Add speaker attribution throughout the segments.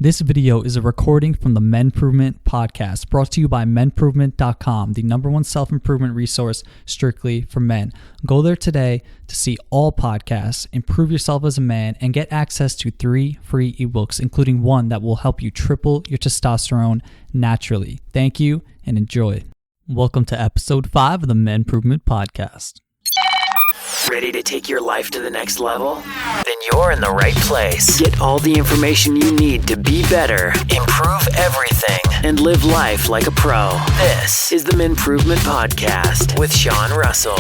Speaker 1: This video is a recording from the MenProvement Podcast, brought to you by MenProvement.com, the #1 self-improvement resource strictly for men. Go there today to see all podcasts, improve yourself as a man, and get access to 3 free ebooks, including one that will help you triple your testosterone naturally. Thank you and enjoy. Welcome to episode 5 of the MenProvement Podcast.
Speaker 2: Ready to take your life to the next level? Then you're in the right place. Get all the information you need to be better, improve everything, and live life like a pro. This is the MenProvement Podcast with Sean Russell.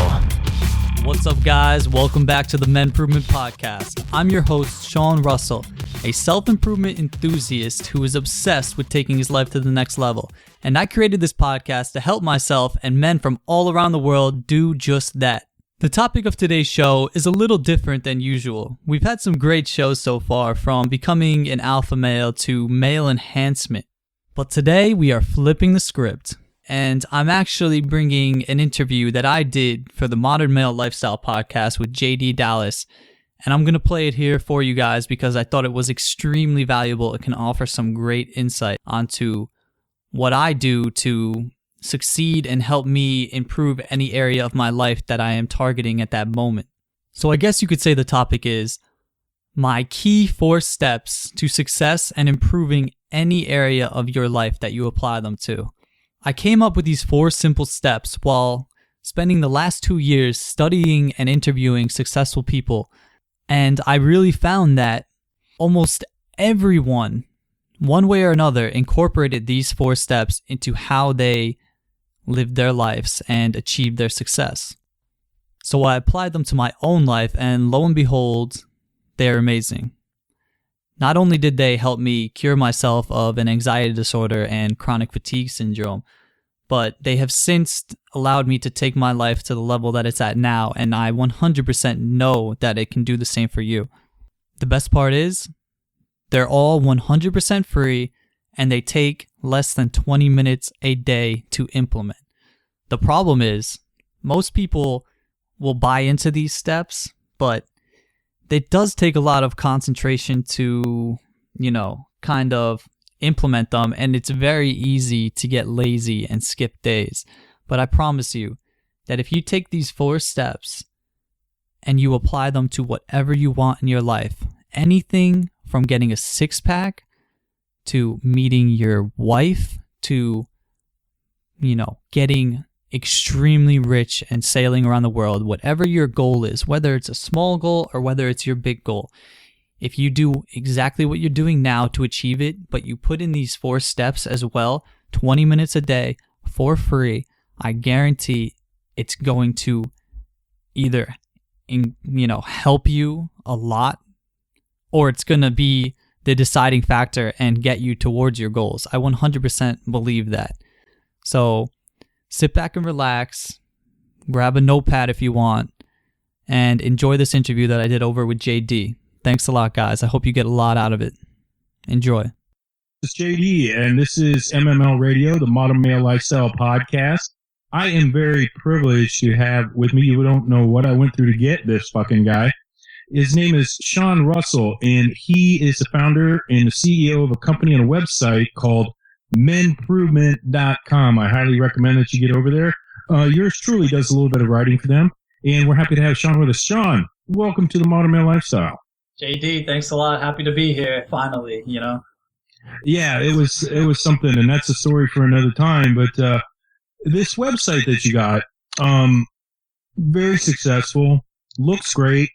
Speaker 1: What's up, guys? Welcome back to the MenProvement Podcast. I'm your host, Sean Russell, a self-improvement enthusiast who is obsessed with taking his life to the next level. And I created this podcast to help myself and men from all around the world do just that. The topic of today's show is a little different than usual. We've had some great shows so far, from becoming an alpha male to male enhancement. But today we are flipping the script, and I'm actually bringing an interview that I did for the Modern Male Lifestyle Podcast with JD Dallas, and I'm going to play it here for you guys because I thought it was extremely valuable. It can offer some great insight onto what I do to succeed and help me improve any area of my life that I am targeting at that moment. So I guess you could say the topic is my key 4 steps to success and improving any area of your life that you apply them to. I came up with these 4 simple steps while spending the last 2 years studying and interviewing successful people, and I really found that almost everyone, one way or another, incorporated these 4 steps into how they lived their lives and achieved their success. So I applied them to my own life, and lo and behold, they're amazing. Not only did they help me cure myself of an anxiety disorder and chronic fatigue syndrome, but they have since allowed me to take my life to the level that it's at now, and I 100% know that it can do the same for you. The best part is, they're all 100% free, and they take less than 20 minutes a day to implement. The problem is, most people will buy into these steps, but it does take a lot of concentration to, kind of implement them, and it's very easy to get lazy and skip days. But I promise you that if you take these 4 steps and you apply them to whatever you want in your life, anything from getting a 6-pack to meeting your wife, to, getting extremely rich and sailing around the world, whatever your goal is, whether it's a small goal or whether it's your big goal, if you do exactly what you're doing now to achieve it, but you put in these 4 steps as well, 20 minutes a day for free, I guarantee it's going to either, help you a lot, or it's going to be the deciding factor and get you towards your goals. I 100% believe that. So sit back and relax, grab a notepad if you want, and enjoy this interview that I did over with JD. Thanks a lot, guys. I hope you get a lot out of it. Enjoy.
Speaker 3: This is JD, and this is MML Radio, the Modern Male Lifestyle Podcast. I am very privileged to have with me, you don't know what I went through to get this fucking guy. His name is Sean Russell, and he is the founder and the CEO of a company and a website called MenProvement.com. I highly recommend that you get over there. Yours truly does a little bit of writing for them, and we're happy to have Sean with us. Sean, welcome to the Modern Male Lifestyle.
Speaker 1: JD, thanks a lot. Happy to be here, finally,
Speaker 3: Yeah, it was something, and that's a story for another time, but this website that you got, very successful, looks great.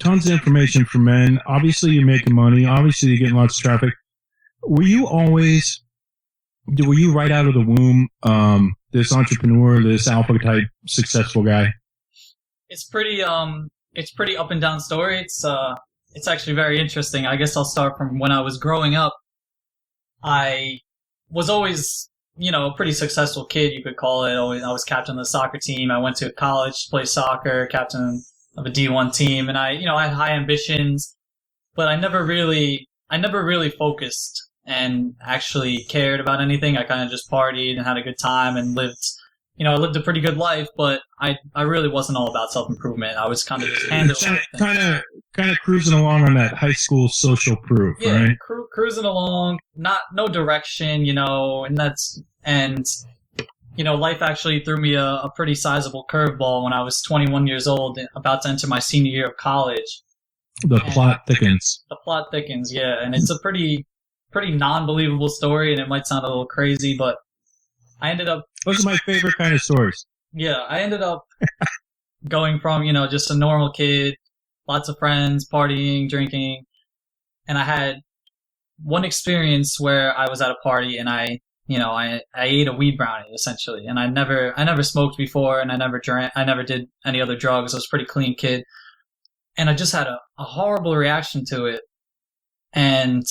Speaker 3: Tons of information for men. Obviously, you're making money. Obviously, you're getting lots of traffic. Were you right out of the womb, this entrepreneur, this alpha type successful guy?
Speaker 1: It's pretty up and down story. It's actually very interesting. I guess I'll start from when I was growing up. I was always, a pretty successful kid, you could call it. I was captain of the soccer team. I went to college to play soccer, captain of a D1 team, and I had high ambitions, but I never really focused and actually cared about anything. I kind of just partied and had a good time and lived, I lived a pretty good life, but I really wasn't all about self-improvement. I was kind of just handling
Speaker 3: kind of cruising along on that high school social proof, right?
Speaker 1: Cruising along, no direction, and life actually threw me a pretty sizable curveball when I was 21 years old, about to enter my senior year of college.
Speaker 3: The plot thickens.
Speaker 1: The plot thickens, yeah, and it's a pretty non-believable story, and it might sound a little crazy, but I ended up...
Speaker 3: Those are my favorite kind of stories.
Speaker 1: Yeah, I ended up going from, just a normal kid, lots of friends, partying, drinking, and I had one experience where I was at a party and I ate a weed brownie, essentially, and I never smoked before, and I never did any other drugs. I was a pretty clean kid, and I just had a horrible reaction to it, and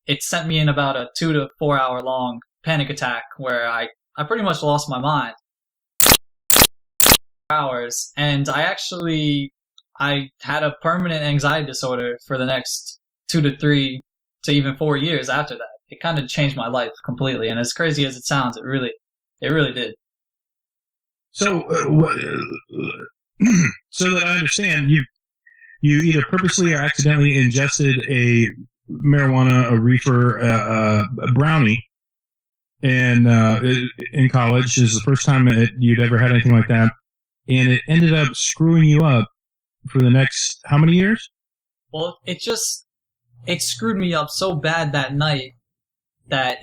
Speaker 1: it sent me in about a 2 to 4 hour long panic attack where I pretty much lost my mind. Hours, and I had a permanent anxiety disorder for the next 2 to 3 to even 4 years after that. It kind of changed my life completely, and as crazy as it sounds, it really did.
Speaker 3: So, so that I understand, you either purposely or accidentally ingested a marijuana, a reefer, a brownie, and in college. This is the first time you'd ever had anything like that, and it ended up screwing you up for the next how many years?
Speaker 1: Well, it screwed me up so bad that night that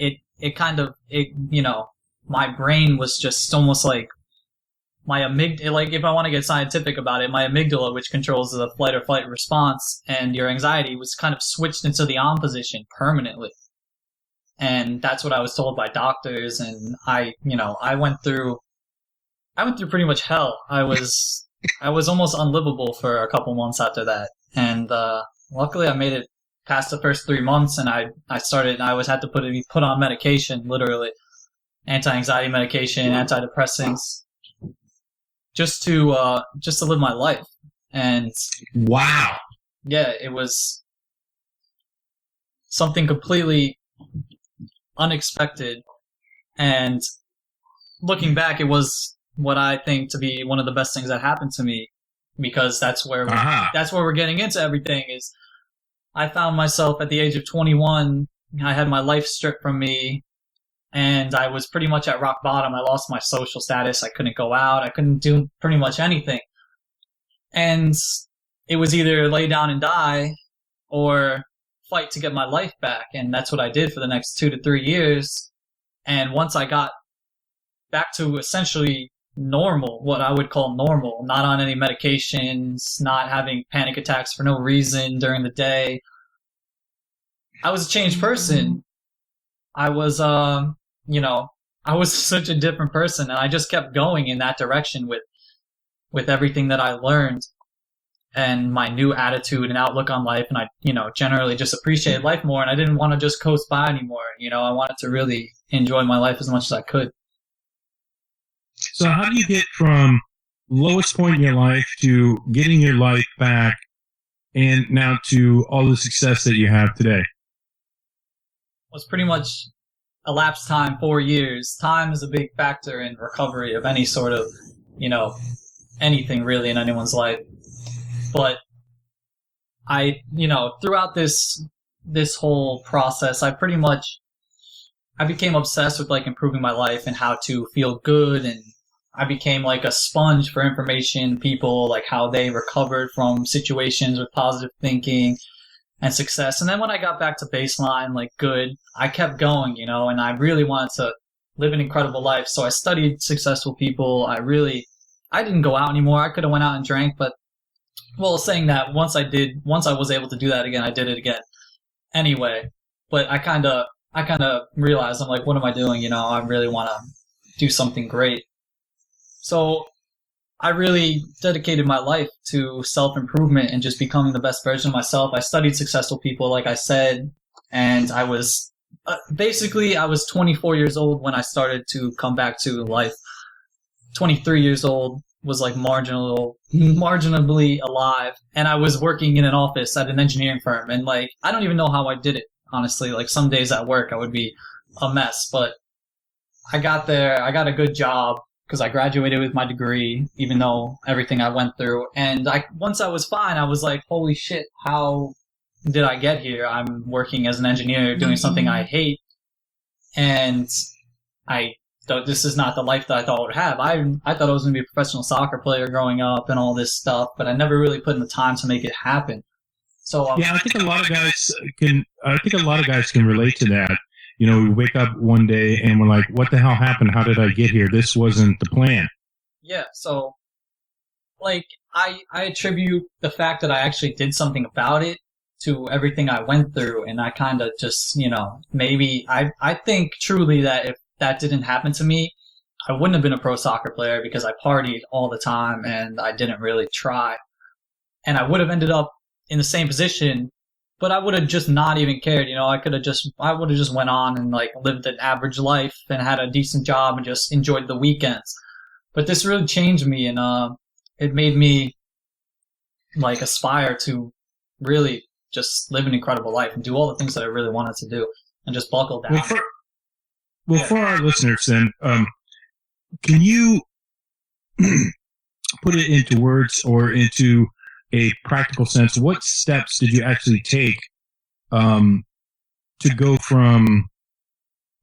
Speaker 1: my brain was just almost like my amygdala. Like, if I want to get scientific about it, my amygdala, which controls the flight or fight response, and your anxiety, was kind of switched into the on position permanently. And that's what I was told by doctors, and I went through pretty much hell. I was almost unlivable for a couple months after that, and luckily I made it past the first 3 months, and I had to be put on medication, literally anti-anxiety medication, antidepressants, just to live my life. And
Speaker 3: wow,
Speaker 1: yeah, it was something completely unexpected, and looking back, it was what I think to be one of the best things that happened to me, because that's where we're getting into everything. Is I found myself at the age of 21. I had my life stripped from me, and I was pretty much at rock bottom. I lost my social status. I couldn't go out. I couldn't do pretty much anything, and it was either lay down and die or fight to get my life back. And that's what I did for the next 2 to 3 years. And once I got back to essentially normal, what I would call normal, not on any medications, not having panic attacks for no reason during the day, I was a changed person. I was, I was such a different person, and I just kept going in that direction with everything that I learned and my new attitude and outlook on life. And I, generally just appreciated life more, and I didn't want to just coast by anymore. I wanted to really enjoy my life as much as I could.
Speaker 3: So how do you get from lowest point in your life to getting your life back, and now to all the success that you have today?
Speaker 1: Well, it's pretty much elapsed time, 4 years. Time is a big factor in recovery of any sort of, anything really in anyone's life. But I, throughout this whole process, I became obsessed with improving my life and how to feel good, and I became like a sponge for information, people, like how they recovered from situations with positive thinking and success. And then when I got back to baseline, good, I kept going, and I really wanted to live an incredible life. So I studied successful people. I didn't go out anymore. I could have went out and drank, but saying that, once I was able to do that again, I did it again anyway. But I kind of realized, I'm like, what am I doing? I really want to do something great. So I really dedicated my life to self-improvement and just becoming the best version of myself. I studied successful people, like I said, and I was I was 24 years old when I started to come back to life. 23 years old, was marginally alive, and I was working in an office at an engineering firm, and I don't even know how I did it, honestly. Some days at work I would be a mess, but I got there, I got a good job, because I graduated with my degree, even though everything I went through. And once I was fine, I was like, holy shit, how did I get here? I'm working as an engineer doing something I hate. And I thought this is not the life that I thought I would have. I thought I was going to be a professional soccer player growing up and all this stuff, but I never really put in the time to make it happen. So
Speaker 3: yeah, I think a lot of guys can relate to that. You know, we wake up one day and we're like, what the hell happened? How did I get here? This wasn't the plan.
Speaker 1: Yeah, so, like, I attribute the fact that I actually did something about it to everything I went through, and I kind of just, you know, maybe, I think truly that if that didn't happen to me, I wouldn't have been a pro soccer player because I partied all the time and I didn't really try. And I would have ended up in the same position, but I would have just not even cared, you know. I would have just went on and like lived an average life and had a decent job and just enjoyed the weekends. But this really changed me, and it made me like aspire to really just live an incredible life and do all the things that I really wanted to do and just buckle down.
Speaker 3: For our listeners then, can you put it into words or into a practical sense? What steps did you actually take to go from,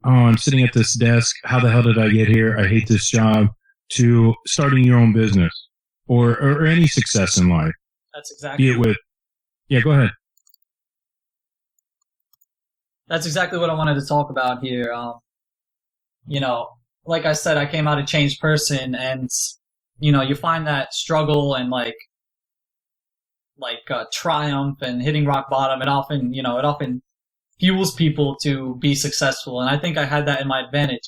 Speaker 3: I'm sitting at this desk, how the hell did I get here? I hate this job, to starting your own business or any success in life?
Speaker 1: That's exactly.
Speaker 3: Be it with, yeah, go ahead.
Speaker 1: That's exactly what I wanted to talk about here. You know, like I said, I came out a changed person, and you know, you find that struggle and like triumph and hitting rock bottom. It often fuels people to be successful, and I think I had that in my advantage.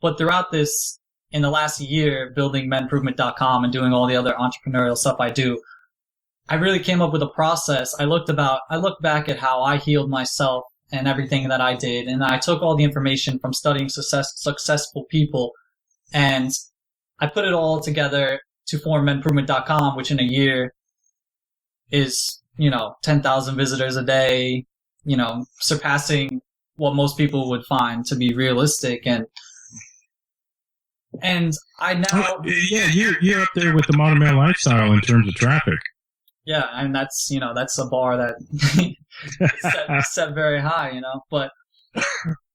Speaker 1: But throughout this, in the last year, building MenProvement.com and doing all the other entrepreneurial stuff I do, I really came up with a process. I looked back at how I healed myself and everything that I did, and I took all the information from studying successful people, and I put it all together to form MenProvement.com, which in a year is, you know, 10,000 visitors a day, you know, surpassing what most people would find to be realistic. And I now...
Speaker 3: Yeah, you're up there with the modern male lifestyle in terms of traffic.
Speaker 1: Yeah, and that's, you know, that's a bar that set very high, you know. But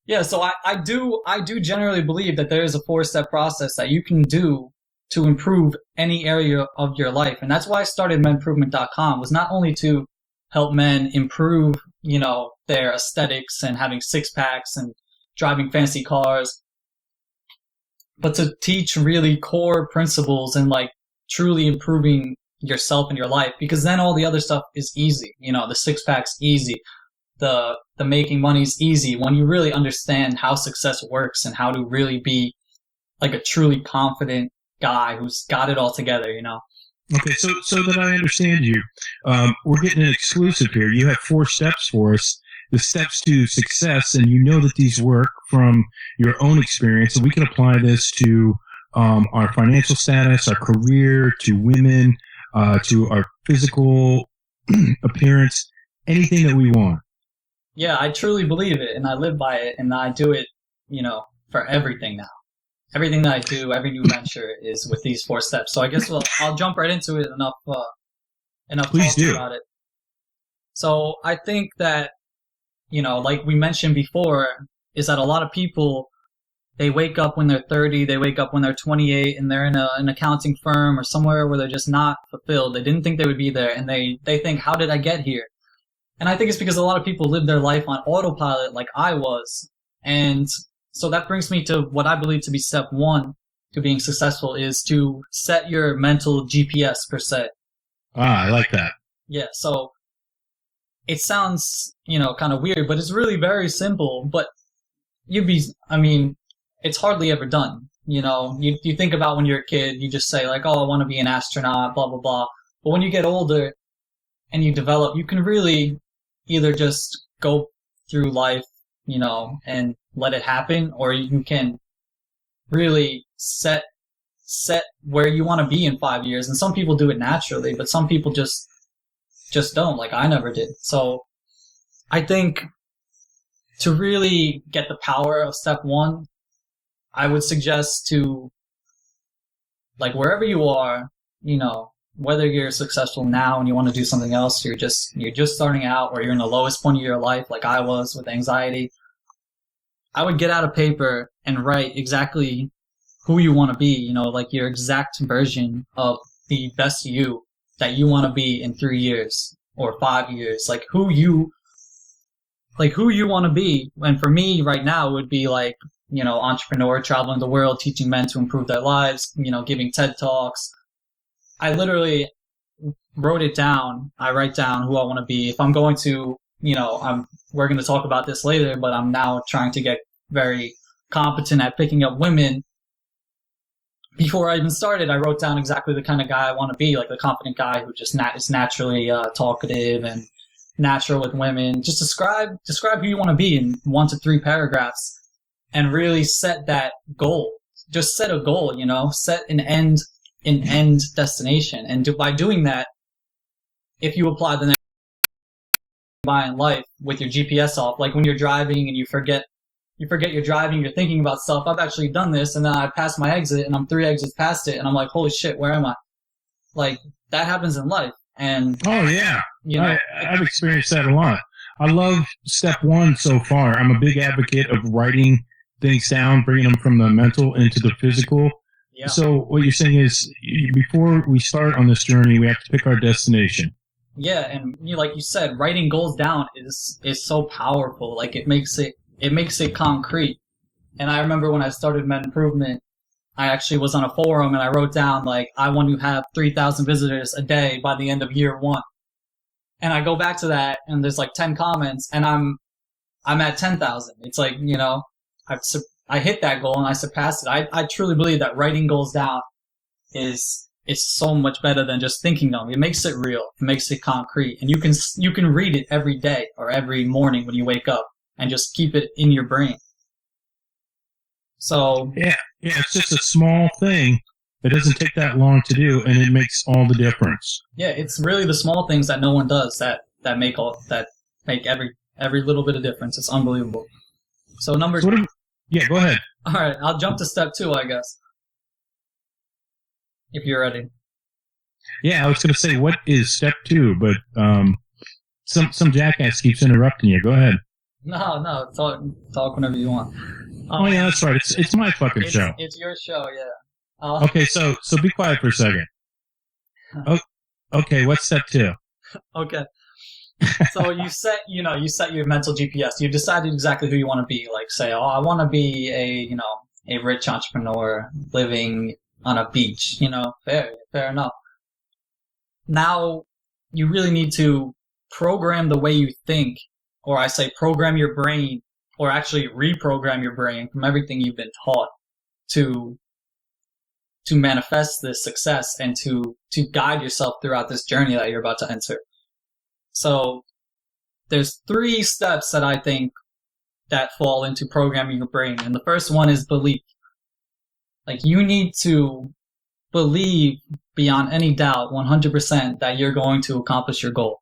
Speaker 1: yeah, so I do generally believe that there is a 4-step process that you can do to improve any area of your life. And that's why I started MenProvement.com, was not only to help men improve, you know, their aesthetics and having 6-packs and driving fancy cars, but to teach really core principles and like truly improving yourself and your life, because then all the other stuff is easy. You know, the 6-pack's easy. The making money's easy when you really understand how success works and how to really be like a truly confident guy who's got it all together, you know.
Speaker 3: Okay, so that I understand you, we're getting an exclusive here. You have 4 steps for us, the steps to success, and you know that these work from your own experience, and we can apply this to our financial status, our career, to women, to our physical appearance, anything that we want.
Speaker 1: Yeah, I truly believe it, and I live by it, and I do it, you know, for everything now. Everything that I do, every new venture is with these 4 steps. So I guess I'll jump right into it. Enough
Speaker 3: Please
Speaker 1: talking
Speaker 3: do.
Speaker 1: about it. So I think that, you know, like we mentioned before, is that a lot of people, they wake up when they're 30, they wake up when they're 28, and they're in an accounting firm or somewhere where they're just not fulfilled. They didn't think they would be there, and they think, how did I get here? And I think it's because a lot of people live their life on autopilot like I was. And so that brings me to what I believe to be step 1 to being successful, is to set your mental GPS per se.
Speaker 3: Ah, I like that.
Speaker 1: Yeah, so it sounds, you know, kind of weird, but it's really very simple. But it's hardly ever done. You know, you think about when you're a kid, you just say like, oh, I want to be an astronaut, blah, blah, blah. But when you get older and you develop, you can really either just go through life, you know, and let it happen, or you can really set where you want to be in 5 years. And some people do it naturally, but some people just don't, like I never did. So I think to really get the power of step 1, I would suggest to like wherever you are, you know, whether you're successful now and you want to do something else, you're just starting out, or you're in the lowest point of your life, like I was with anxiety, I would get out a paper and write exactly who you want to be, you know, like your exact version of the best you that you want to be in 3 years or 5 years, like who you want to be. And for me right now, it would be like, you know, entrepreneur, traveling the world, teaching men to improve their lives, you know, giving TED Talks. I literally wrote it down. I write down who I want to be. If I'm going to, you know, we're going to talk about this later, but I'm now trying to get very competent at picking up women. Before I even started, I wrote down exactly the kind of guy I want to be, like the confident guy who just is naturally talkative and natural with women. Just describe who you want to be in 1 to 3 paragraphs, and really set that goal. Just set a goal, you know, set an end destination. And by doing that, if you apply the next by in life with your GPS off, like when you're driving and you forget you're driving, you're thinking about stuff. I've actually done this, and then I pass my exit and I'm 3 exits past it, and I'm like, holy shit, where am I? Like, that happens in life. And
Speaker 3: oh yeah,
Speaker 1: you know,
Speaker 3: I've experienced that a lot. I love step 1 so far. I'm a big advocate of writing things down, bringing them from the mental into the physical.
Speaker 1: yeah.
Speaker 3: So what you're saying is, before we start on this journey, we have to pick our destination.
Speaker 1: Yeah, and like you said, writing goals down is so powerful. Like it makes it concrete. And I remember when I started MenProvement, I actually was on a forum and I wrote down, like, I want to have 3,000 visitors a day by the end of year 1. And I go back to that and there's like 10 comments and I'm at 10,000. It's like, you know, I hit that goal and I surpassed it. I truly believe that writing goals down is so much better than just thinking them. It makes it real. It makes it concrete. And you can read it every day or every morning when you wake up and just keep it in your brain. So
Speaker 3: yeah, it's just a small thing. It doesn't take that long to do, and it makes all the difference.
Speaker 1: Yeah, it's really the small things that no one does that make every little bit of difference. It's unbelievable. So
Speaker 3: yeah, go ahead.
Speaker 1: All right, I'll jump to step 2, I guess, if you're ready.
Speaker 3: Yeah, I was going to say, what is step 2? But some jackass keeps interrupting you. Go ahead.
Speaker 1: No, talk whenever you want.
Speaker 3: Oh yeah, that's right. It's my fucking show.
Speaker 1: It's your show, yeah.
Speaker 3: Okay, so be quiet for a second. Okay, what's step 2?
Speaker 1: Okay. So you set your mental GPS. You've decided exactly who you want to be. Like, say, I want to be a rich entrepreneur living on a beach. You know, fair enough. Now, you really need to program the way you think, or I say program your brain, or actually reprogram your brain from everything you've been taught to manifest this success and to guide yourself throughout this journey that you're about to enter. So there's 3 steps that I think that fall into programming your brain. And the first one is belief. Like, you need to believe beyond any doubt 100% that you're going to accomplish your goal.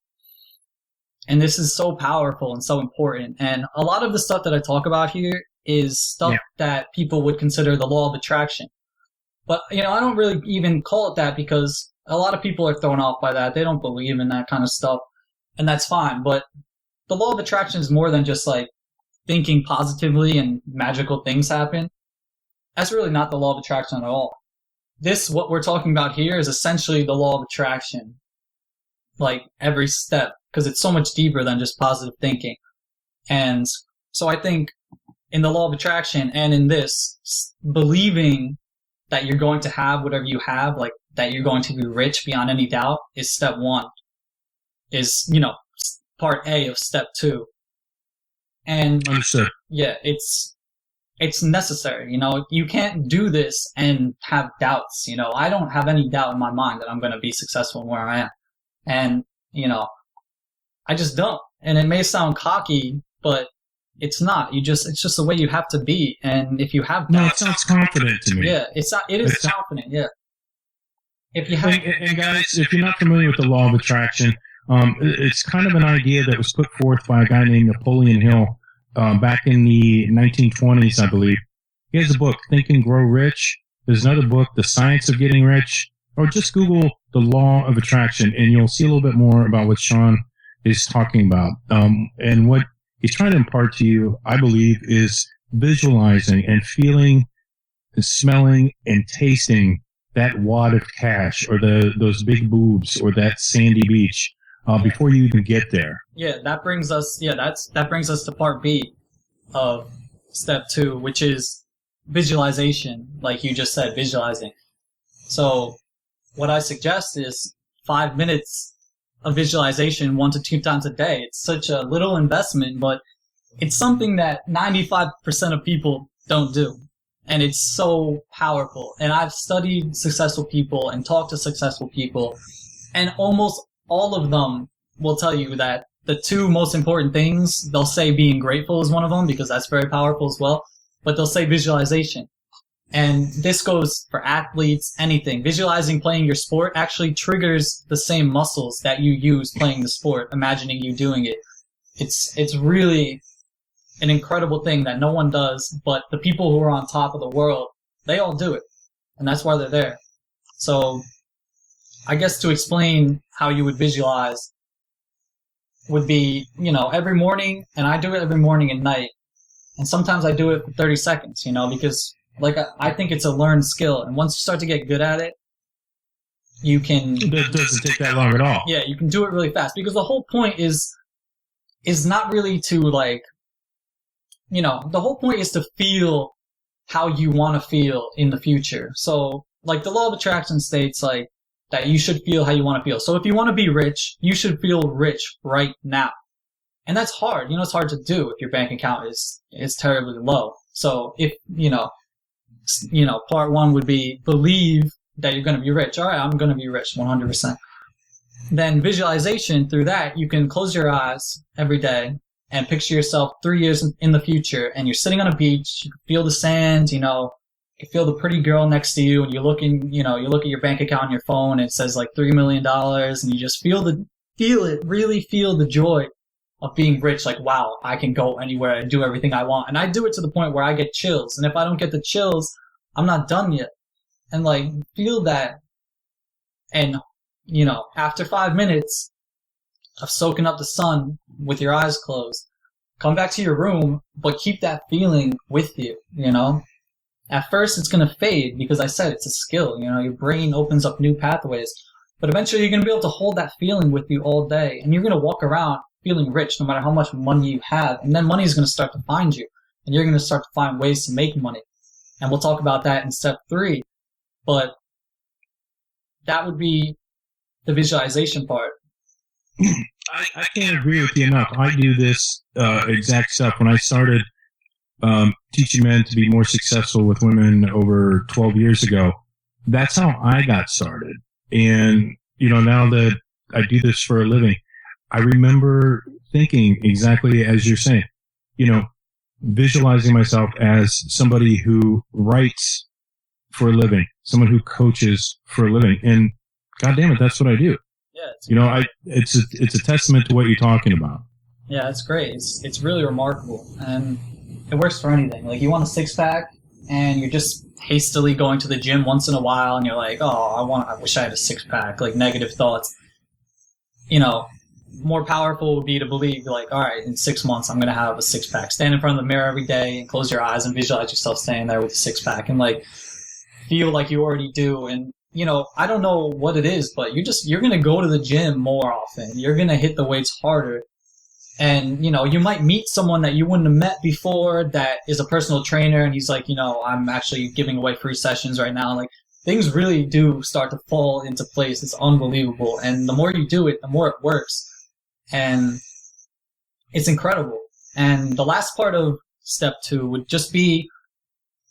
Speaker 1: And this is so powerful and so important. And a lot of the stuff that I talk about here is stuff that people would consider the law of attraction. But, you know, I don't really even call it that because a lot of people are thrown off by that. They don't believe in that kind of stuff. And that's fine. But the law of attraction is more than just like thinking positively and magical things happen. That's really not the law of attraction at all. What we're talking about here is essentially the law of attraction. Like every step. Because it's so much deeper than just positive thinking. And so I think in the law of attraction and in this, believing that you're going to have whatever you have, like that you're going to be rich beyond any doubt, is step 1. Is, you know, part A of step 2. And
Speaker 3: understood.
Speaker 1: Yeah, it's necessary. You know, you can't do this and have doubts. You know, I don't have any doubt in my mind that I'm going to be successful where I am. And, you know, I just don't. And it may sound cocky, but it's not. It's just the way you have to be. And if you have doubts,
Speaker 3: no, it sounds confident to me.
Speaker 1: Yeah, it is confident. Yeah. If you have,
Speaker 3: and guys, if you're not familiar with the law of attraction, it's kind of an idea that was put forth by a guy named Napoleon Hill back in the 1920s, I believe. He has a book, Think and Grow Rich. There's another book, The Science of Getting Rich, or just Google the law of attraction, and you'll see a little bit more about what Sean is talking about. And what he's trying to impart to you, I believe, is visualizing and feeling and smelling and tasting that wad of cash or those big boobs or that sandy beach before you even get there.
Speaker 1: Yeah, that brings us to part B of step 2, which is visualization, like you just said, visualizing. So what I suggest is 5 minutes of visualization 1 to 2 times a day. It's such a little investment, but it's something that 95% of people don't do. And it's so powerful. And I've studied successful people and talked to successful people, and almost all of them will tell you that the 2 most important things, they'll say being grateful is one of them, because that's very powerful as well, but they'll say visualization. And this goes for athletes, anything. Visualizing playing your sport actually triggers the same muscles that you use playing the sport, imagining you doing it. It's really an incredible thing that no one does, but the people who are on top of the world, they all do it. And that's why they're there. So I guess to explain how you would visualize would be, every morning, and I do it every morning and night. And sometimes I do it for 30 seconds, because I think it's a learned skill. And once you start to get good at it, you can...
Speaker 3: It doesn't take that long at all.
Speaker 1: Yeah, you can do it really fast. Because the whole point is not really to the whole point is to feel how you want to feel in the future. So, the law of attraction states, that you should feel how you want to feel. So if you want to be rich, you should feel rich right now. And that's hard. It's hard to do if your bank account is terribly low. So if, part 1 would be believe that you're going to be rich. All right, I'm going to be rich 100%. Then visualization, through that, you can close your eyes every day and picture yourself 3 years in the future, and you're sitting on a beach. You can feel the sand, you can feel the pretty girl next to you, and you look at your bank account on your phone, and it says $3 million, and you just really feel the joy of being rich. Wow, I can go anywhere and do everything I want. And I do it to the point where I get chills. And if I don't get the chills, I'm not done yet. And feel that. And, after 5 minutes of soaking up the sun with your eyes closed, come back to your room, but keep that feeling with you, At first it's going to fade because I said it's a skill, your brain opens up new pathways. But eventually you're going to be able to hold that feeling with you all day. And you're going to walk around feeling rich no matter how much money you have. And then money is going to start to find you. And you're going to start to find ways to make money. And we'll talk about that in step 3. But that would be the visualization part.
Speaker 3: I can't agree with you enough. I do this exact stuff. When I started teaching men to be more successful with women over 12 years ago, that's how I got started. And, now that I do this for a living, I remember thinking exactly as you're saying, visualizing myself as somebody who writes for a living, someone who coaches for a living. And God damn it, that's what I do. Yeah, it's a testament to what you're talking about.
Speaker 1: Yeah, it's great. It's really remarkable, and it works for anything. You want a 6-pack, and you're just hastily going to the gym once in a while, and you're like, oh, I wish I had a 6-pack. Negative thoughts. More powerful would be to believe, all right, in 6 months I'm gonna have a 6-pack. Stand in front of the mirror every day and close your eyes and visualize yourself standing there with a 6-pack, and feel like you already do. And I don't know what it is, but you're going to go to the gym more often. You're going to hit the weights harder. And, you might meet someone that you wouldn't have met before that is a personal trainer. And he's like, I'm actually giving away free sessions right now. Things really do start to fall into place. It's unbelievable. And the more you do it, the more it works. And it's incredible. And the last part of step 2 would just be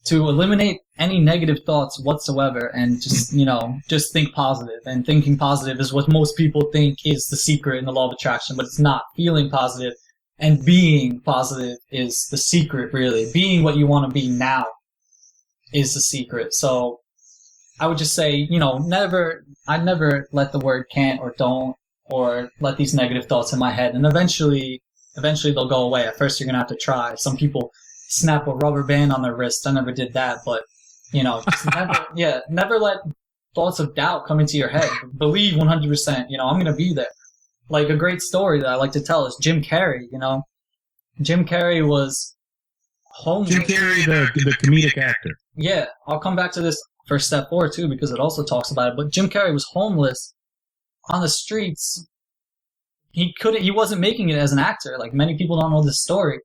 Speaker 1: to eliminate any negative thoughts whatsoever and just think positive. And thinking positive is what most people think is the secret in the law of attraction, but it's not. Feeling positive and being positive is the secret, really. Being what you want to be now is the secret. So I would just say, I'd never let the word can't or don't or let these negative thoughts in my head. And eventually they'll go away. At first you're going to have to try. Some people snap a rubber band on their wrist. I never did that, but Just never let thoughts of doubt come into your head. Believe 100%, I'm going to be there. Like a great story that I like to tell is Jim Carrey, Jim Carrey was homeless.
Speaker 3: Jim Carrey, the comedic actor.
Speaker 1: Yeah, I'll come back to this for step 4 too, because it also talks about it. But Jim Carrey was homeless on the streets. He wasn't making it as an actor. Like many people don't know this story.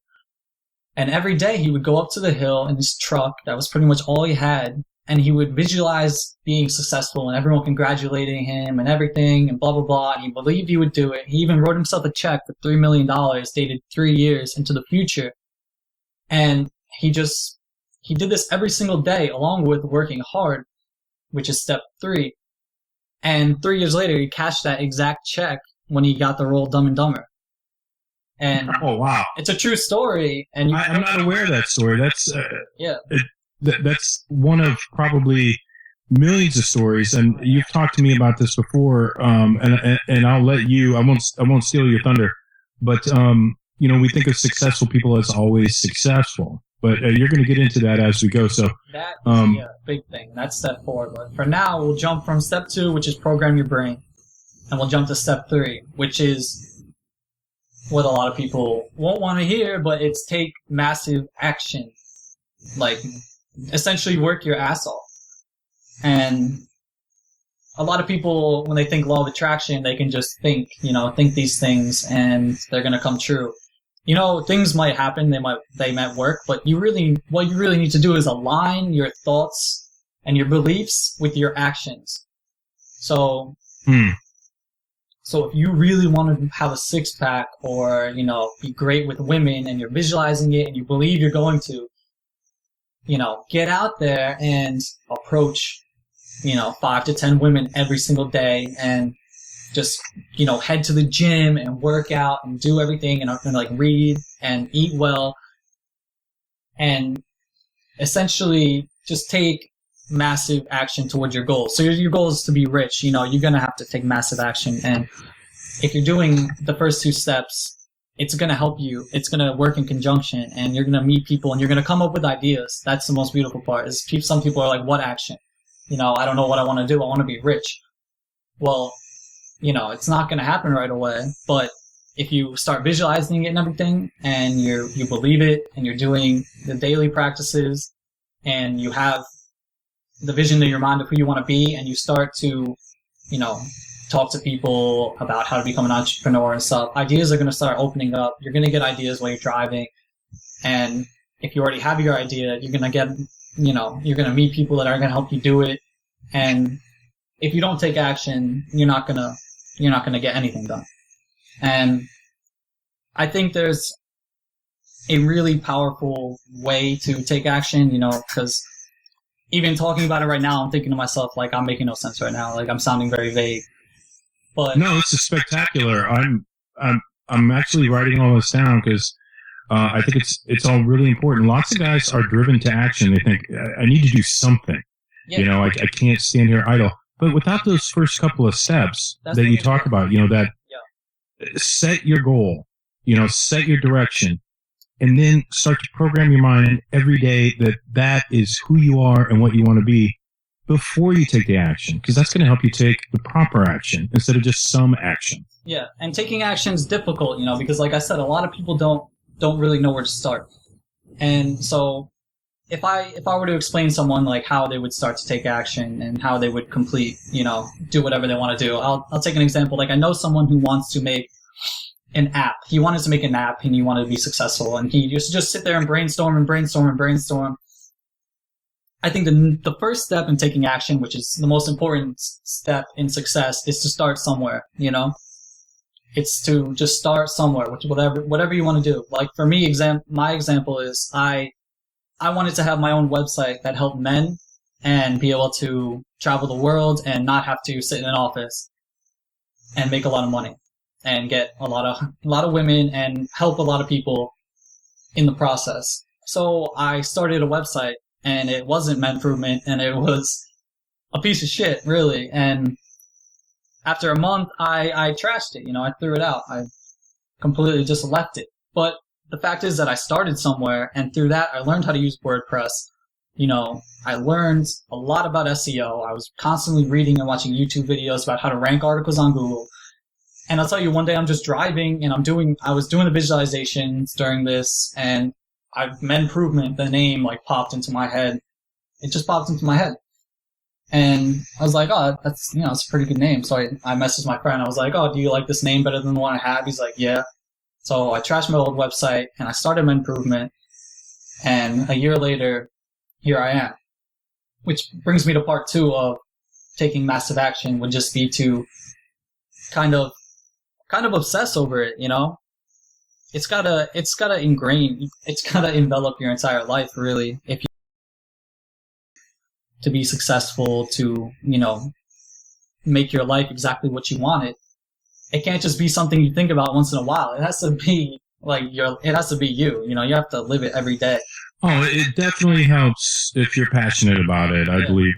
Speaker 1: And every day he would go up to the hill in his truck. That was pretty much all he had. And he would visualize being successful and everyone congratulating him and everything and blah, blah, blah. And he believed he would do it. He even wrote himself a check for $3 million dated 3 years into the future. And he did this every single day along with working hard, which is step 3. And 3 years later, he cashed that exact check when he got the role Dumb and Dumber. And
Speaker 3: oh, wow.
Speaker 1: It's a true story. And
Speaker 3: I'm not aware of that story. That's
Speaker 1: yeah.
Speaker 3: That's one of probably millions of stories, and you've talked to me about this before. And I'll let you. I won't steal your thunder. But we think of successful people as always successful. But you're going to get into that as we go. So
Speaker 1: that is a big thing. That's step 4. But for now, we'll jump from step 2, which is program your brain, and we'll jump to step 3, which is what a lot of people won't want to hear, but it's take massive action. Like, essentially work your ass off. And a lot of people, when they think law of attraction, they can just think these things and they're going to come true. Things might happen, they might work, but what you really need to do is align your thoughts and your beliefs with your actions. So if you really want to have a 6-pack or, be great with women and you're visualizing it and you believe you're going to, get out there and approach, 5 to 10 women every single day and just, head to the gym and work out and do everything and like read and eat well and essentially just take massive action towards your goals. So your goal is to be rich, you're going to have to take massive action. And if you're doing the first 2 steps, it's going to help you. It's going to work in conjunction and you're going to meet people and you're going to come up with ideas. That's the most beautiful part is some people are like, what action? I don't know what I want to do. I want to be rich. Well, it's not going to happen right away, but if you start visualizing it and everything and you believe it and you're doing the daily practices and you have the vision in your mind of who you want to be and you start to, talk to people about how to become an entrepreneur and stuff, ideas are going to start opening up. You're going to get ideas while you're driving. And if you already have your idea, you're going to get, you're going to meet people that are going to help you do it. And if you don't take action, you're not going to get anything done. And I think there's a really powerful way to take action, because even talking about it right now, I'm thinking to myself, like, I'm making no sense right now. Like, I'm sounding very vague. But
Speaker 3: no, this is spectacular. I'm actually writing all this down because I think it's all really important. Lots of guys are driven to action. They think, I need to do something. Yeah. I can't stand here idle. But without those first couple of steps that you talk about, set your goal, set your direction, and then start to program your mind every day that is who you are and what you want to be before you take the action, because that's going to help you take the proper action instead of just some action.
Speaker 1: Yeah, and taking action is difficult, because like I said, a lot of people don't really know where to start. And so if I were to explain to someone like how they would start to take action and how they would complete, do whatever they want to do, I'll take an example. Like I know someone who wants to make an app. He wanted to make an app and he wanted to be successful, and he used to just sit there and brainstorm. I think the first step in taking action, which is the most important step in success, is to start somewhere, It's to just start somewhere, which whatever you want to do. Like for me, my example is I wanted to have my own website that helped men and be able to travel the world and not have to sit in an office and make a lot of money and get a lot of women and help a lot of people in the process. So I started a website. And it wasn't MenProvement, and it was a piece of shit, really. And after a month, I trashed it. I threw it out. I completely just left it. But the fact is that I started somewhere, and through that, I learned how to use WordPress. I learned a lot about SEO. I was constantly reading and watching YouTube videos about how to rank articles on Google. And I'll tell you, one day I'm just driving and I was doing the visualizations during this, and MenProvement, the name, popped into my head. It just popped into my head. And I was like, oh, that's, it's a pretty good name. So I messaged my friend. I was like, oh, do you like this name better than the one I have? He's like, yeah. So I trashed my old website and I started MenProvement. And a year later, here I am. Which brings me to part 2 of taking massive action, would just be to kind of obsess over it, It's gotta envelop your entire life, really, if you to be successful, to, make your life exactly what you want it. It can't just be something you think about once in a while. It has to be it has to be you. You have to live it every day.
Speaker 3: Oh, it definitely helps if you're passionate about it, I believe.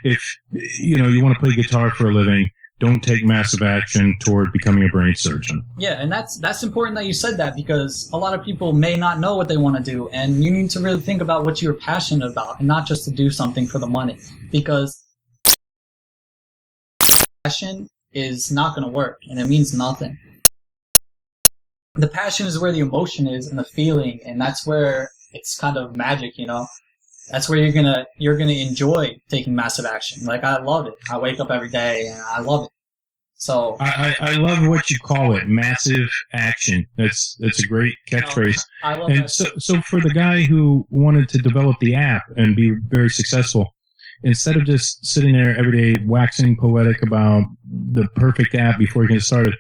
Speaker 3: If, you want to play guitar for a living, don't take massive action toward becoming a brain surgeon.
Speaker 1: Yeah, and that's important that you said that, because a lot of people may not know what they want to do, and you need to really think about what you're passionate about and not just to do something for the money, because passion is not going to work and it means nothing. The passion is where the emotion is and the feeling, and that's where it's kind of magic, That's where you're gonna enjoy taking massive action. I love it. I wake up every day and I love it. So
Speaker 3: I love what you call it, massive action. That's a great catchphrase.
Speaker 1: I love
Speaker 3: and
Speaker 1: that.
Speaker 3: So for the guy who wanted to develop the app and be very successful, instead of just sitting there every day waxing poetic about the perfect app before you get started,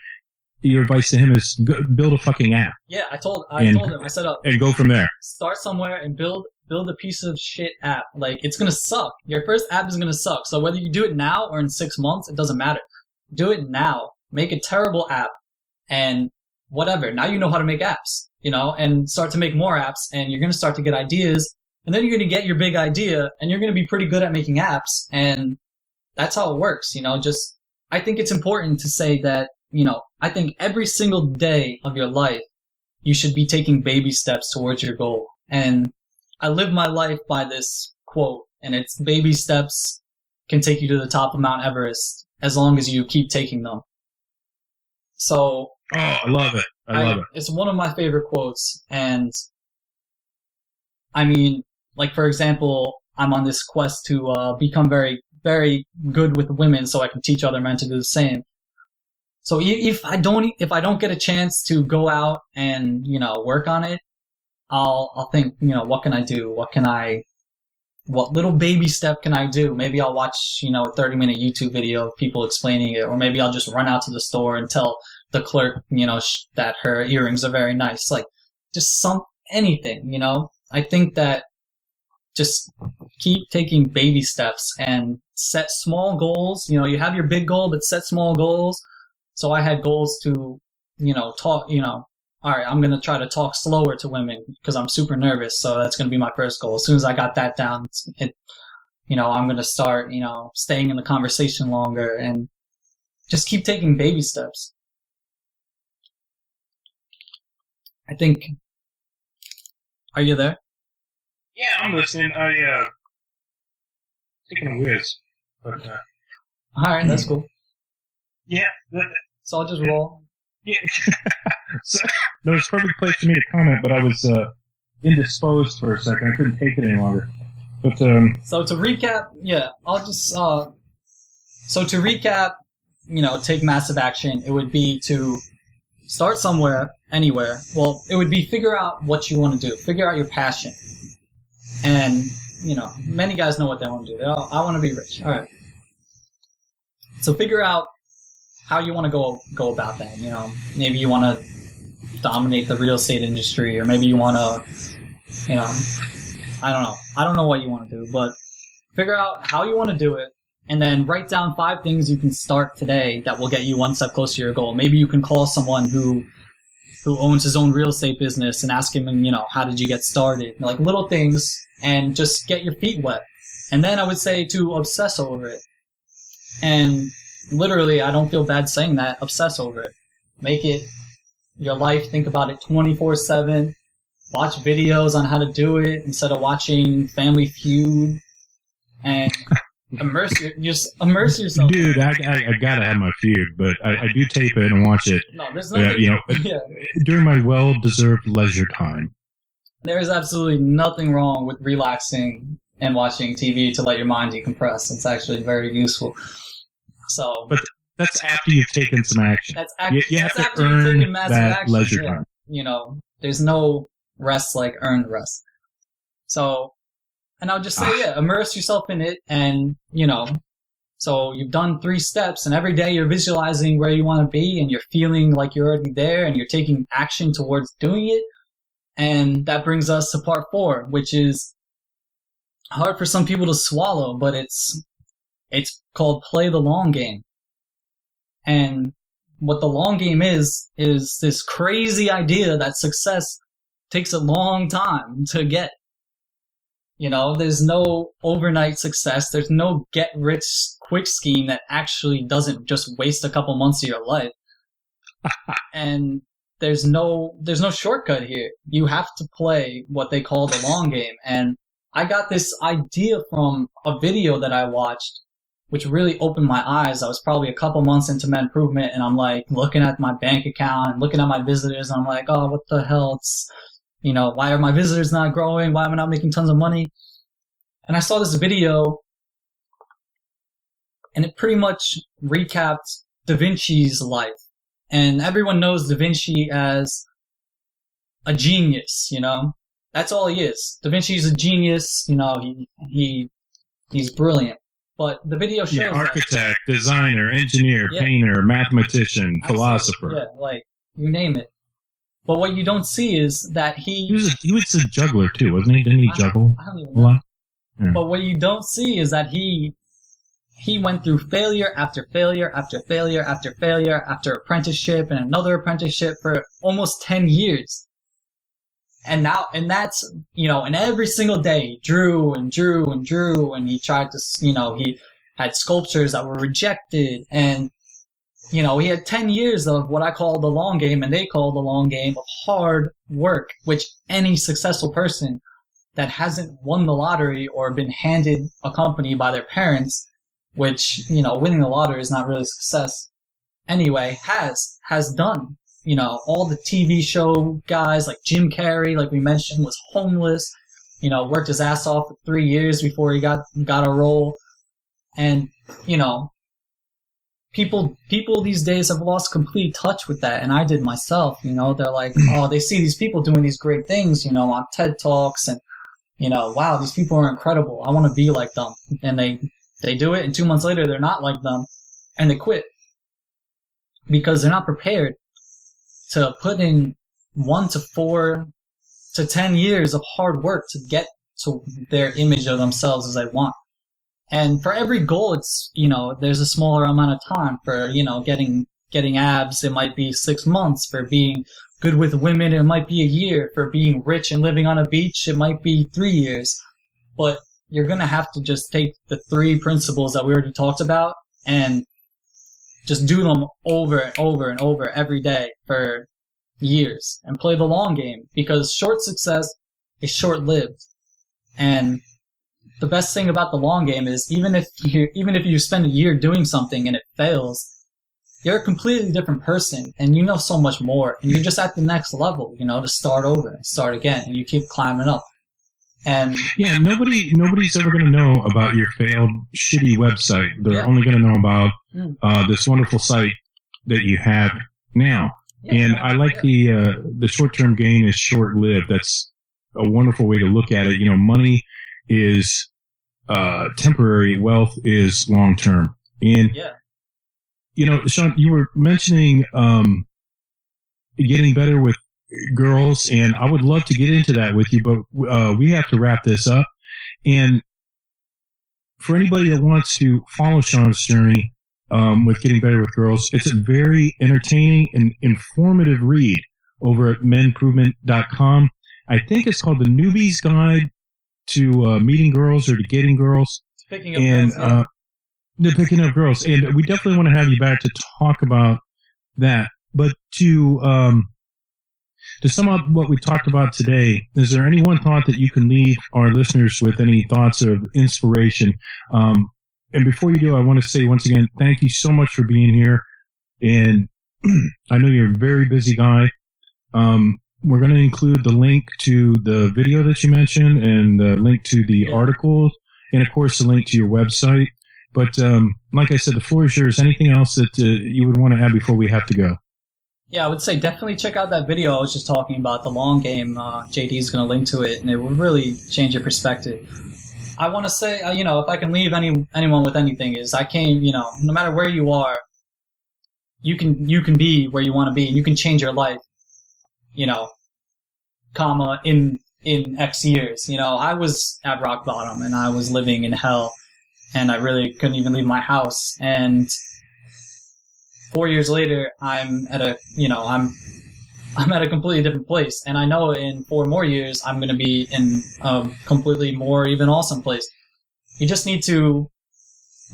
Speaker 3: your advice to him is build a fucking app.
Speaker 1: Yeah, I told him, I said,
Speaker 3: and go from there.
Speaker 1: Start somewhere and build a piece of shit app. It's going to suck. Your first app is going to suck. So whether you do it now or in 6 months, it doesn't matter. Do it now. Make a terrible app and whatever. Now you know how to make apps, and start to make more apps, and you're going to start to get ideas, and then you're going to get your big idea, and you're going to be pretty good at making apps, and that's how it works, I think it's important to say that, I think every single day of your life, you should be taking baby steps towards your goal. And I live my life by this quote, and it's baby steps can take you to the top of Mount Everest as long as you keep taking them. So,
Speaker 3: I love it. I love it.
Speaker 1: It's one of my favorite quotes. And I mean, for example, I'm on this quest to become very, very good with women so I can teach other men to do the same. So if I don't get a chance to go out and, work on it, I'll think, what can I do? What little baby step can I do? Maybe I'll watch, a 30-minute YouTube video of people explaining it, or maybe I'll just run out to the store and tell the clerk, that her earrings are very nice. Just anything, I think that just keep taking baby steps and set small goals. You have your big goal, but set small goals. So I had goals to, talk, all right, I'm going to try to talk slower to women because I'm super nervous. So that's going to be my first goal. As soon as I got that down, I'm going to start, staying in the conversation longer and just keep taking baby steps. I think, are you there?
Speaker 3: Yeah, I'm listening. Taking a whiz. But,
Speaker 1: all right, that's cool.
Speaker 3: Yeah.
Speaker 1: So I'll just roll.
Speaker 3: Yeah. So, that was a perfect place for me to comment, but I was indisposed for a second. I couldn't take it any longer. But
Speaker 1: so to recap, I'll just so to recap, take massive action. It would be to start somewhere, anywhere. Well, it would be figure out what you want to do. Figure out your passion. And, many guys know what they want to do. I want to be rich. All right. So figure out how you want to go about that. Maybe you want to dominate the real estate industry, or maybe you want to, I don't know. I don't know what you want to do, but figure out how you want to do it, and then write down 5 things you can start today that will get you one step closer to your goal. Maybe you can call someone who owns his own real estate business and ask him, how did you get started? Little things, and just get your feet wet. And then I would say to obsess over it. And literally, I don't feel bad saying that. Obsess over it. Make it your life. Think about it 24/7. watch videos on how to do it instead of watching Family Feud, and immerse yourself.
Speaker 3: Dude, I gotta have my feud, but I do tape it and watch it.
Speaker 1: No, there's nothing.
Speaker 3: During my well-deserved leisure time.
Speaker 1: There is absolutely nothing wrong with relaxing and watching TV to let your mind decompress. It's actually very useful. So,
Speaker 3: but that's after you've taken some action. You have to
Speaker 1: after
Speaker 3: earn
Speaker 1: you've taken massive
Speaker 3: that
Speaker 1: action.
Speaker 3: leisure time.
Speaker 1: You know, there's no rest like earned rest. So, and I'll just say, immerse yourself in it, and so you've done 3 steps, and every day you're visualizing where you want to be, and you're feeling like you're already there, and you're taking action towards doing it. And that brings us to part 4, which is hard for some people to swallow, but it's called play the long game. And what the long game is this crazy idea that success takes a long time to get. There's no overnight success. There's no get-rich-quick scheme that actually doesn't just waste a couple months of your life. And there's no shortcut here. You have to play what they call the long game. And I got this idea from a video that I watched, which really opened my eyes. I was probably a couple months into MenProvement, and I'm like looking at my bank account and looking at my visitors, and I'm like, oh, what the hell? It's, why are my visitors not growing? Why am I not making tons of money? And I saw this video, and it pretty much recapped Da Vinci's life. And everyone knows Da Vinci as a genius, That's all he is. Da Vinci's a genius, he's brilliant. But the video shows
Speaker 3: architect, designer, engineer, painter, mathematician, philosopher.
Speaker 1: Yeah, like, you name it. But what you don't see is that he
Speaker 3: was a juggler too, wasn't he? Didn't he juggle?
Speaker 1: I don't even know. Yeah. But what you don't see is that he went through failure after failure after failure after failure after apprenticeship and another apprenticeship for almost 10 years. And that's, and every single day he drew and drew and drew, and he tried to, he had sculptures that were rejected, and, he had 10 years of what I call the long game, and they call the long game of hard work, which any successful person that hasn't won the lottery or been handed a company by their parents, which, winning the lottery is not really success anyway, has done. All the TV show guys like Jim Carrey, like we mentioned, was homeless, worked his ass off for 3 years before he got a role. And, people these days have lost complete touch with that. And I did myself, they're like, oh, they see these people doing these great things, on TED Talks, and, wow, these people are incredible. I want to be like them. And they do it, and 2 months later, they're not like them, and they quit because they're not prepared to put in 1 to 4 to 10 years of hard work to get to their image of themselves as they want. And for every goal, it's, there's a smaller amount of time. For, getting abs, it might be 6 months. For being good with women, it might be a year. For being rich and living on a beach, it might be 3 years. But you're going to have to just take the 3 principles that we already talked about and just do them over and over and over every day for years and play the long game, because short success is short-lived. And the best thing about the long game is even if you spend a year doing something and it fails, you're a completely different person, and you know so much more, and you're just at the next level, to start over and start again, and you keep climbing up. And
Speaker 3: yeah, nobody's ever going to know about your failed, shitty website. They're only going to know about this wonderful site that you have now. Yeah, and I like the short-term gain is short-lived. That's a wonderful way to look at it. Money is temporary, wealth is long-term. And Sean, you were mentioning getting better with girls, and I would love to get into that with you, but we have to wrap this up. And for anybody that wants to follow Sean's journey with getting better with girls, it's a very entertaining and informative read over at MenProvement.com. I think it's called The Newbie's Guide to Meeting Girls or to Getting Girls.
Speaker 1: Picking up girls.
Speaker 3: They're picking up girls. And we definitely want to have you back to talk about that. But to to sum up what we talked about today, is there any one thought that you can leave our listeners with, any thoughts of inspiration? And before you do, I want to say once again, thank you so much for being here. And I know you're a very busy guy. We're going to include the link to the video that you mentioned and the link to the articles and, of course, the link to your website. But like I said, the floor is yours. Anything else that you would want to add before we have to go?
Speaker 1: Yeah, I would say definitely check out that video I was just talking about, the long game. JD is going to link to it, and it will really change your perspective. I want to say, if I can leave anyone with anything, is no matter where you are, you can be where you want to be, and you can change your life, in X years. I was at rock bottom, and I was living in hell, and I really couldn't even leave my house. And 4 years later, I'm at a completely different place. And I know in 4 more years, I'm going to be in a completely more even awesome place. You just need to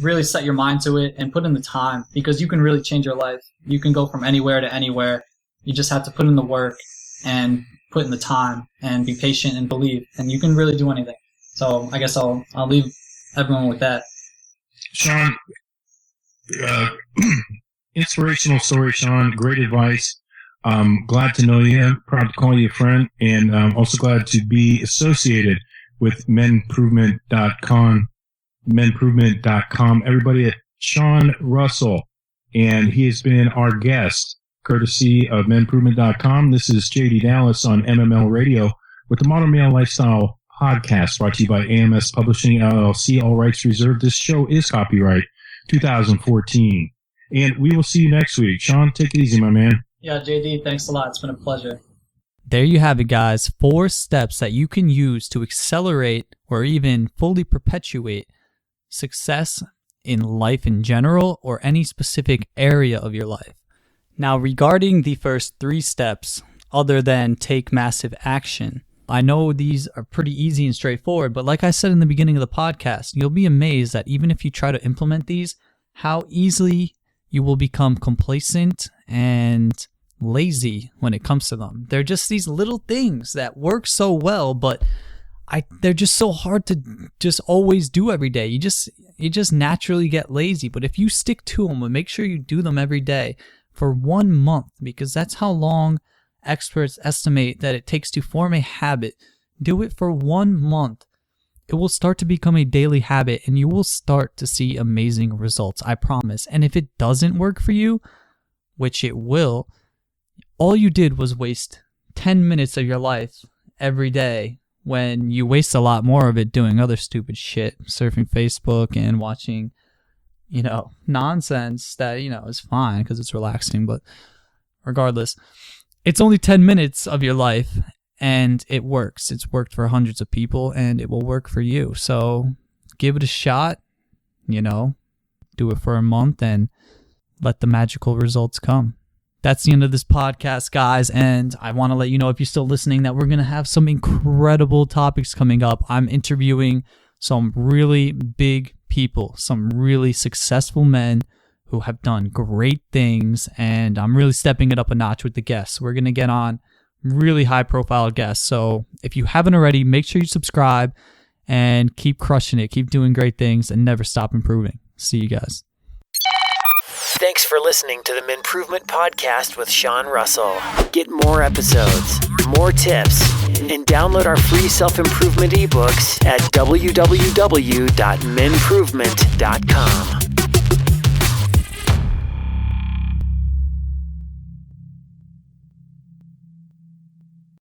Speaker 1: really set your mind to it and put in the time, because you can really change your life. You can go from anywhere to anywhere. You just have to put in the work and put in the time and be patient and believe, and you can really do anything. So I guess I'll leave everyone with that.
Speaker 3: Sean, inspirational story, Sean. Great advice. Glad to know you. Proud to call you a friend, and also glad to be associated with MenProvement.com. Everybody at Sean Russell, and he has been our guest, courtesy of MenProvement.com. This is JD Dallas on MML Radio with the Modern Male Lifestyle Podcast, brought to you by AMS Publishing, LLC. All rights reserved. This show is copyright 2014. And we will see you next week. Sean, take it easy, my man.
Speaker 1: Yeah, JD, thanks a lot. It's been a pleasure.
Speaker 4: There you have it, guys. 4 steps that you can use to accelerate or even fully perpetuate success in life in general or any specific area of your life. Now, regarding the first 3 steps, other than take massive action, I know these are pretty easy and straightforward, but like I said in the beginning of the podcast, you'll be amazed that even if you try to implement these, how easily you will become complacent and lazy when it comes to them. They're just these little things that work so well, but they're just so hard to just always do every day. You just naturally get lazy. But if you stick to them and make sure you do them every day for 1 month, because that's how long experts estimate that it takes to form a habit, do it for 1 month. It will start to become a daily habit, and you will start to see amazing results, I promise. And if it doesn't work for you, which it will, all you did was waste 10 minutes of your life every day, when you waste a lot more of it doing other stupid shit, surfing Facebook and watching, nonsense that, is fine because it's relaxing. But regardless, it's only 10 minutes of your life, and it works. It's worked for hundreds of people, and it will work for you. So give it a shot, do it for a month and let the magical results come. That's the end of this podcast, guys, and I want to let you know, if you're still listening, that we're going to have some incredible topics coming up. I'm interviewing some really big people, some really successful men who have done great things, and I'm really stepping it up a notch with the guests. We're going to get on really high-profile guests, so if you haven't already, make sure you subscribe and keep crushing it, keep doing great things, and never stop improving. See you guys.
Speaker 2: Thanks for listening to the MenProvement Podcast with Sean Russell. Get more episodes, more tips, and download our free self-improvement ebooks at www.menprovement.com.